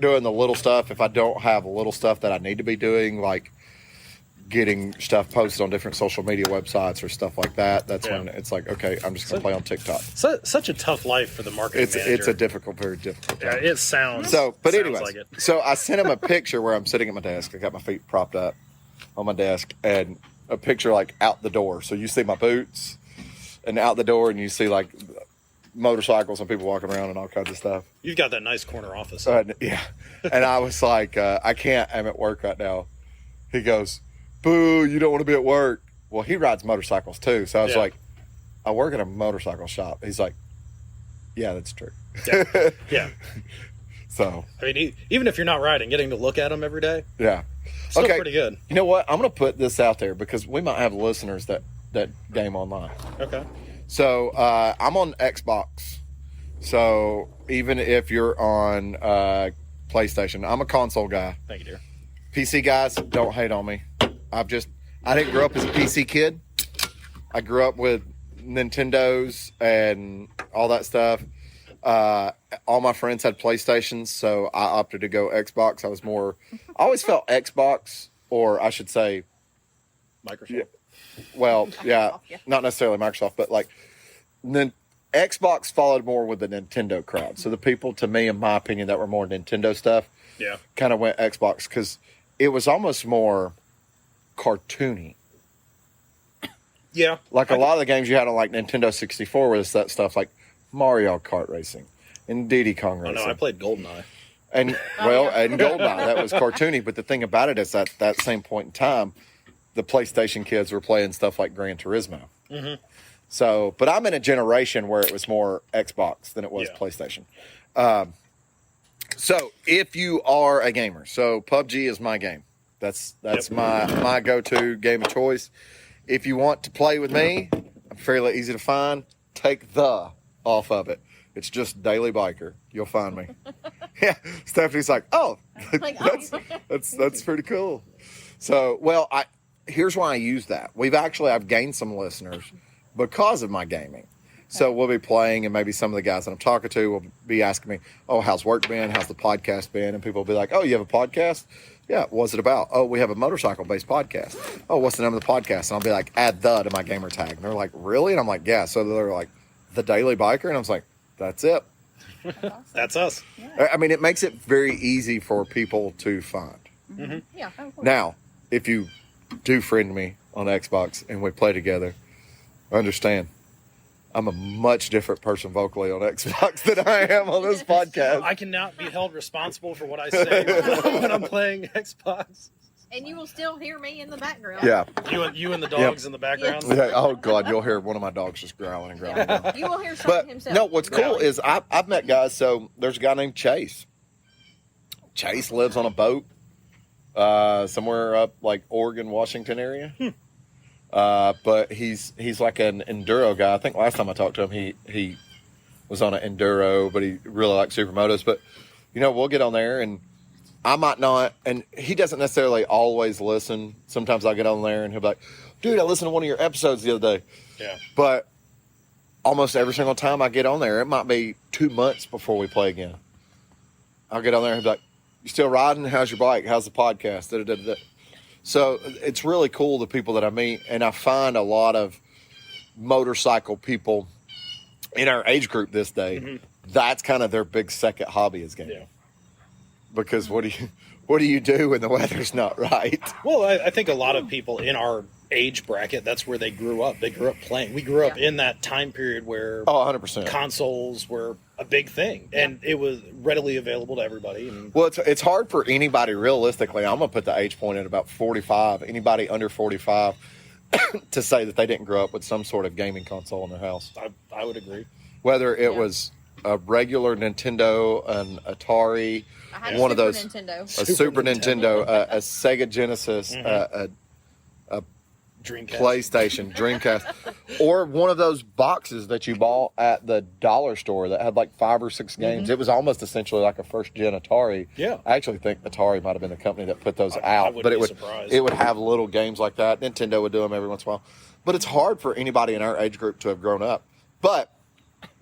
doing the little stuff. If I don't have a little stuff that I need to be doing, like getting stuff posted on different social media websites or stuff like that, that's Yeah. when it's like, okay, I'm just going to play on TikTok. Such a tough life for the marketing manager. It's a very difficult Yeah, job. it sounds. So, but sounds anyways, like it. so I sent him a picture where I'm sitting at my desk. I got my feet propped up on my desk, and a picture like out the door. So you see my boots, and out the door, and you see like motorcycles and people walking around and all kinds of stuff. You've got that nice corner office. Yeah, and I was like, I can't. I'm at work right now. He goes, "Boo! You don't want to be at work." Well, he rides motorcycles too, so I was Yeah. like, "I work at a motorcycle shop." He's like, "Yeah, that's true." Yeah. Yeah. So I mean, even if you're not riding, getting to look at them every day, yeah. still Okay. pretty good. You know what? I'm going to put this out there because we might have listeners that game online. Okay. So I'm on Xbox. So even if you're on PlayStation, I'm a console guy. Thank you, dear. PC guys, don't hate on me. I didn't grow up as a PC kid. I grew up with Nintendos and all that stuff. All my friends had PlayStations, so I opted to go Xbox. I always felt Xbox, or I should say, Microsoft. Yeah. Well, yeah, Yeah. not necessarily Microsoft, but like Xbox followed more with the Nintendo crowd. So the people, to me, in my opinion, that were more Nintendo stuff, Yeah. kind of went Xbox because it was almost more cartoony. Yeah. Like a lot of the games you had on like Nintendo 64 was that stuff like Mario Kart Racing and Diddy Kong Oh Racing. no, I played GoldenEye. And and GoldenEye, that was cartoony. But the thing about it is that same point in time, the PlayStation kids were playing stuff like Gran Turismo. Mm-hmm. So, but I'm in a generation where it was more Xbox than it was Yeah. PlayStation. So if you are a gamer, so PUBG is my game. That's Yep. my go-to game of choice. If you want to play with me, I'm fairly easy to find. Take the off of it. It's just Daily Biker. You'll find me. Yeah, Stephanie's like, oh, Like, that's pretty cool. So, well, here's why I use that. I've gained some listeners because of my gaming. So we'll be playing, and maybe some of the guys that I'm talking to will be asking me, oh, how's work been? How's the podcast been? And people will be like, oh, you have a podcast? Yeah, what's it about? Oh, we have a motorcycle-based podcast. Oh, what's the name of the podcast? And I'll be like, add the to my gamer tag. And they're like, really? And I'm like, yeah. So they're like, the Daily Biker? And I was like, that's it. That's us. Yeah. I mean, it makes it very easy for people to find. Mm-hmm. Yeah. Of course. Now, if you do friend me on Xbox and we play together, understand I'm a much different person vocally on Xbox than I am on this podcast. I cannot be held responsible for what I say when I'm playing Xbox. And you will still hear me in the background. Yeah. You and the dogs in the background. Yeah. Oh, God, you'll hear one of my dogs just growling and growling. You will hear Sean But himself. no, what's cool growling. is I've met guys. So there's a guy named Chase. Chase lives on a boat somewhere up like Oregon, Washington area. But he's like an enduro guy. I think last time I talked to him, he was on an enduro, but he really likes supermotos. But we'll get on there, and I might not, and he doesn't necessarily always listen. Sometimes I'll get on there, and he'll be like, "Dude, I listened to one of your episodes the other day." Yeah. But almost every single time I get on there, it might be 2 months before we play again. I'll get on there and be like, "You still riding? How's your bike? How's the podcast?" Da, da, da, da. So it's really cool, the people that I meet, and I find a lot of motorcycle people in our age group this day. Mm-hmm. That's kind of their big second hobby is gaming. Yeah. Because what do you do when the weather's not right? Well, I think a lot of people in our age bracket, that's where they grew up. They grew up playing. We grew up in that time period where 100%. consoles were a big thing, and it was readily available to everybody. And Well, it's hard for anybody, realistically. I'm going to put the age point at about 45. Anybody under 45 to say that they didn't grow up with some sort of gaming console in their house. I would agree. Whether it was a regular Nintendo, an Atari, I had one a of those, Super Nintendo. a Super Nintendo, a Sega Genesis, Mhm. a Dreamcast. PlayStation, Dreamcast, or one of those boxes that you bought at the dollar store that had like 5 or 6 games. It was almost essentially like a first gen Atari. Yeah. I actually think Atari might have been the company that put those I out, wouldn't but be it surprised. would have little games like that. Nintendo would do them every once in a while, but it's hard for anybody in our age group to have grown up. But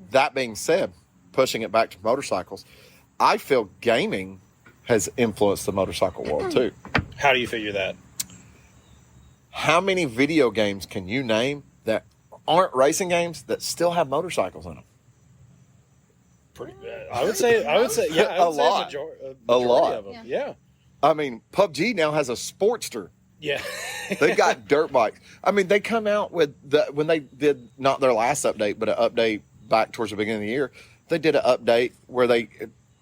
that being said, pushing it back to motorcycles, I feel gaming has influenced the motorcycle world too. How do you figure that? How many video games can you name that aren't racing games that still have motorcycles in them? I would say, yeah, I would say A lot. majority lot. of them. Yeah. I mean, PUBG now has a Sportster. Yeah. They've got dirt bikes. I mean, they come out with when they did not their last update, but an update back towards the beginning of the year. They did an update where they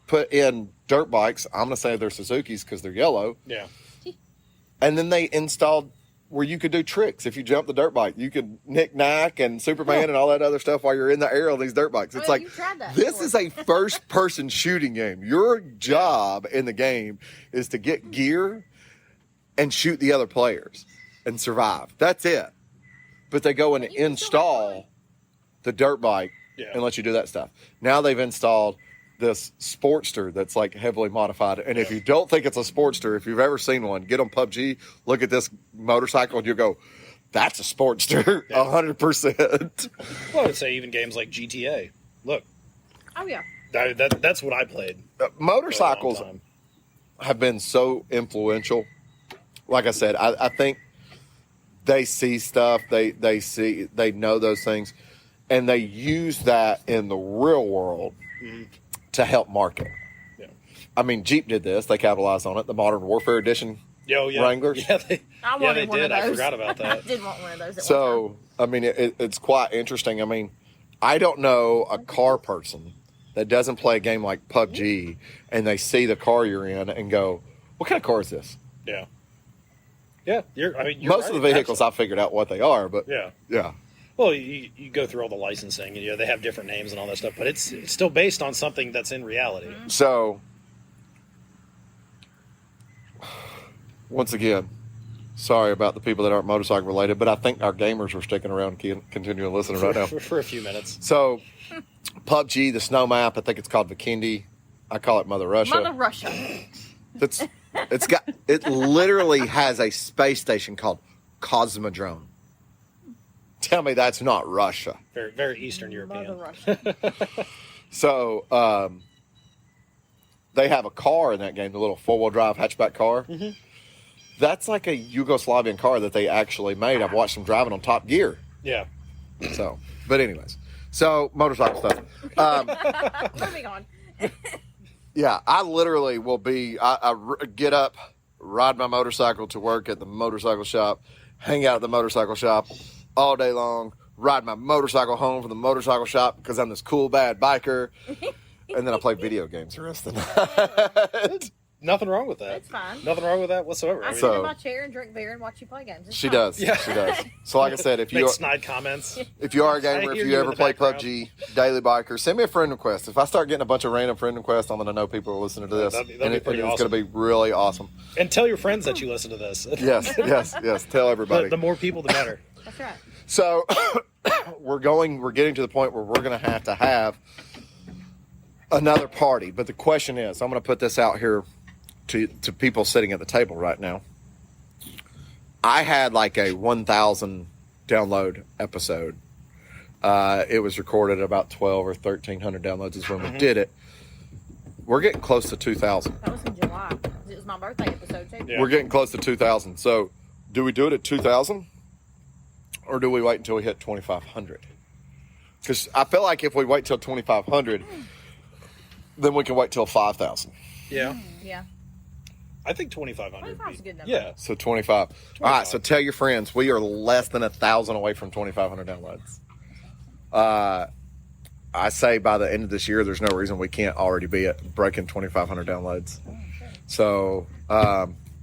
put in dirt bikes. I'm going to say they're Suzuki's because they're yellow. Yeah. And then they installed where you could do tricks. If you jump the dirt bike, you could knick-knack and Superman and all that other stuff while you're in the air on these dirt bikes. It's like, you tried that this before. is a first-person shooting game. Your job in the game is to get gear and shoot the other players and survive. That's it. But they go and You can still have install fun. the dirt bike and let you do that stuff. Now they've installed this Sportster that's like heavily modified. And if you don't think it's a Sportster, if you've ever seen one, get on PUBG, look at this motorcycle, and you'll go, that's a Sportster, 100%. Well, I would say even games like GTA. Look, Oh yeah. that's what I played. Motorcycles for a long time. have been so influential. Like I said, I think they see stuff, they know those things, and they use that in the real world to help market. Yeah. I mean, Jeep did this. They capitalized on it. The Modern Warfare Edition Wranglers. Yeah, they I wanted one did. of those. I forgot about I that. did want one of those. At one time. So, I mean, it's quite interesting. I mean, I don't know a car person that doesn't play a game like PUBG and they see the car you're in and go, what kind of car is this? Yeah. Yeah. You're Most of the right, vehicles, I figured out what they are, but yeah. Well, you go through all the licensing, and they have different names and all that stuff, but it's still based on something that's in reality. So, once again, sorry about the people that aren't motorcycle related, but I think our gamers are sticking around and continuing to listen right now. For a few minutes. So, PUBG, the snow map, I think it's called Vikendi. I call it Mother Russia. Mother Russia. It literally has a space station called Cosmodrome. Tell me that's not Russia. Very, very Eastern European. Mother Russia. So, they have a car in that game, the little four-wheel drive hatchback car. Mm-hmm. That's like a Yugoslavian car that they actually made. I've watched them driving on Top Gear. Yeah. So, but anyways, so motorcycle stuff. Moving on. Yeah, I literally will be. I get up, ride my motorcycle to work at the motorcycle shop, hang out at the motorcycle shop all day long, ride my motorcycle home from the motorcycle shop because I'm this cool bad biker, and then I play video games the rest of the night. Nothing wrong with that. It's fine. Nothing wrong with that whatsoever. I mean, sit in my chair and drink beer and watch you play games. It's She fine. does. Yeah. She does. So, like I said, if make you snide comments. if you are a I gamer, if hear you you ever in the play background. PUBG, Daily Biker, send me a friend request. If I start getting a bunch of random friend requests, I'm going to know people are listening to this. That'd be and pretty it's awesome. going to be really awesome. And tell your friends that you listen to this. Yes. Tell everybody. The more people, the better. That's right. So we're getting to the point where we're going to have another party. But the question is, I'm going to put this out here to people sitting at the table right now. I had like a 1,000 download episode. It was recorded at about 12 or 1,300 downloads is when we did it. We're getting close to 2,000. That was in July. It was my birthday episode too. Yeah. We're getting close to 2,000. So do we do it at 2,000? Or do we wait until we hit 2,500? Because I feel like if we wait till 2,500, then we can wait till 5,000. Yeah. Yeah. I think 2,500. 25 is a good number. Yeah. So 25. All right, so tell your friends we are less than 1,000 away from 2,500 downloads. I say by the end of this year, there's no reason we can't already be at breaking 2,500 downloads. So,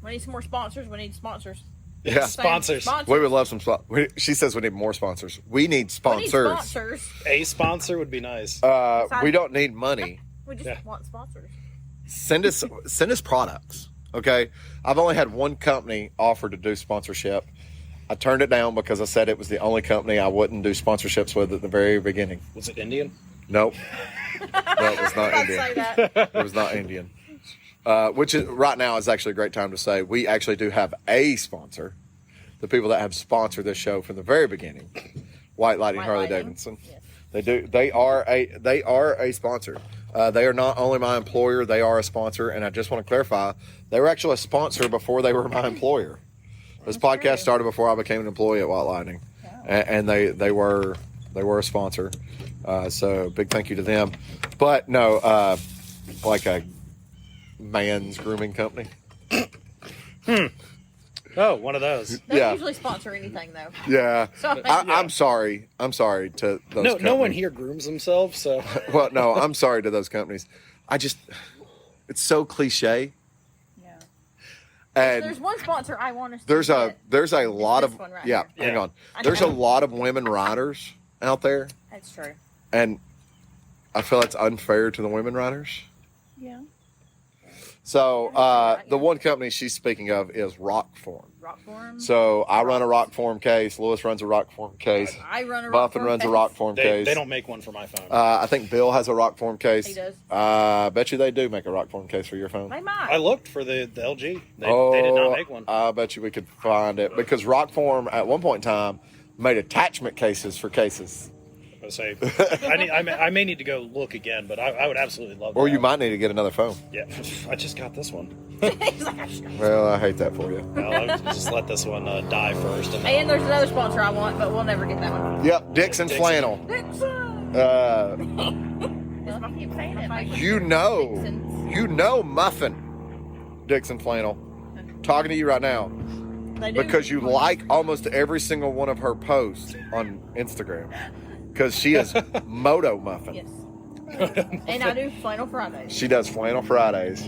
We need some more sponsors. We need sponsors. yeah, Sponsors. we would love some she says we need more sponsors. We need We need sponsors. sponsors. A sponsor would be nice. We don't need money. We just want sponsors. Send us products. Okay, I've only had one company offer to do sponsorship. I turned it down because I said it was the only company I wouldn't do sponsorships with at the very beginning. Was it Indian? Nope, that was not I'd Indian. say that. It was not Indian. Which is right now is actually a great time to say we actually do have a sponsor. The people that have sponsored this show from the very beginning, White Lightning White Harley Lightning. Davidson. Yes. They do. They are a sponsor. They are not only my employer, they are a sponsor. And I just want to clarify, they were actually a sponsor before they were my employer. This That's podcast true. started before I became an employee at White Lightning, and they were a sponsor. So big thank you to them. But no, like a man's grooming company. Oh, one of those. They Yeah. usually sponsor anything though. Yeah. So I'm sorry. I'm sorry to those. No, no one companies. here grooms themselves, so Well, no, I'm sorry to those companies. It's so cliche. Yeah. And there's one sponsor I want us to there's a lot this of one right yeah. here. Hang Yeah. on. I There's a know. lot of women riders out there, That's true. and I feel it's unfair to the women riders. Yeah. So the one company she's speaking of is Rockform. Rock form. So I run a Rockform case. Lewis runs a Rockform case. I run a rock Buffin form runs a case. Rockform case. they don't make one for my phone. I think Bill has a Rockform case. He does. I bet you they do make a Rockform case for your phone. They might. I looked for the LG. They did not make one. I bet you we could find it because Rockform at one point in time made attachment cases for cases. I would say I may need to go look again, but I would absolutely love that. Or you might need to get another phone. Yeah, I just got this one. He's like, I should- Well, I hate that for you. I'll just let this one die first. and there's another sponsor I want, but we'll never get that one. Yep, Dixon Dixon. Flannel. Dixon. Uh, I keep saying it. Like, you know Dixon's. Muffin. Dixon Flannel. Talking to you right now They do. because you like almost every single one of her posts on Instagram because she is Moto Muffin. Yes. And I do flannel Fridays. She does Flannel Fridays.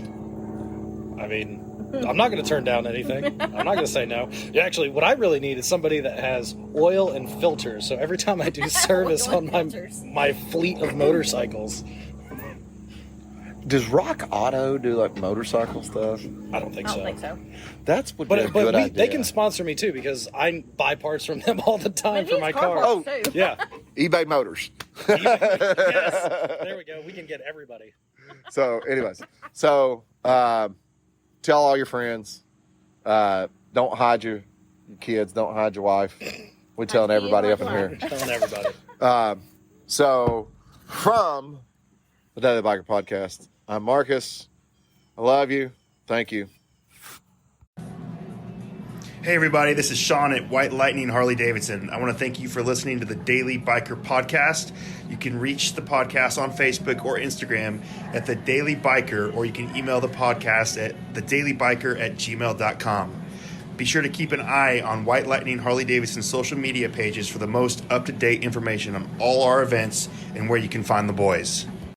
I mean, I'm not going to turn down anything. I'm not going to say no. Yeah, actually, what I really need is somebody that has oil and filters. So every time I do service Oil on and filters. my fleet of motorcycles, Does Rock Auto do like motorcycle stuff? I don't think I so. don't think so. That's would be a But good idea. they can sponsor me too because I buy parts from them all the time But for he's my car car. parts, Oh. too. Yeah. eBay Motors. Yes. There we go. We can get everybody. So, anyways, tell all your friends. Don't hide your kids. Don't hide your wife. We're telling Hide everybody up in your here. Telling everybody. So, from the Daily Biker Podcast, I'm Marcus. I love you. Thank you. Hey everybody, this is Sean at White Lightning Harley Davidson. I want to thank you for listening to the Daily Biker Podcast. You can reach the podcast on Facebook or Instagram at The Daily Biker, or you can email the podcast at thedailybiker@gmail.com. Be sure to keep an eye on White Lightning Harley Davidson's social media pages for the most up-to-date information on all our events and where you can find the boys.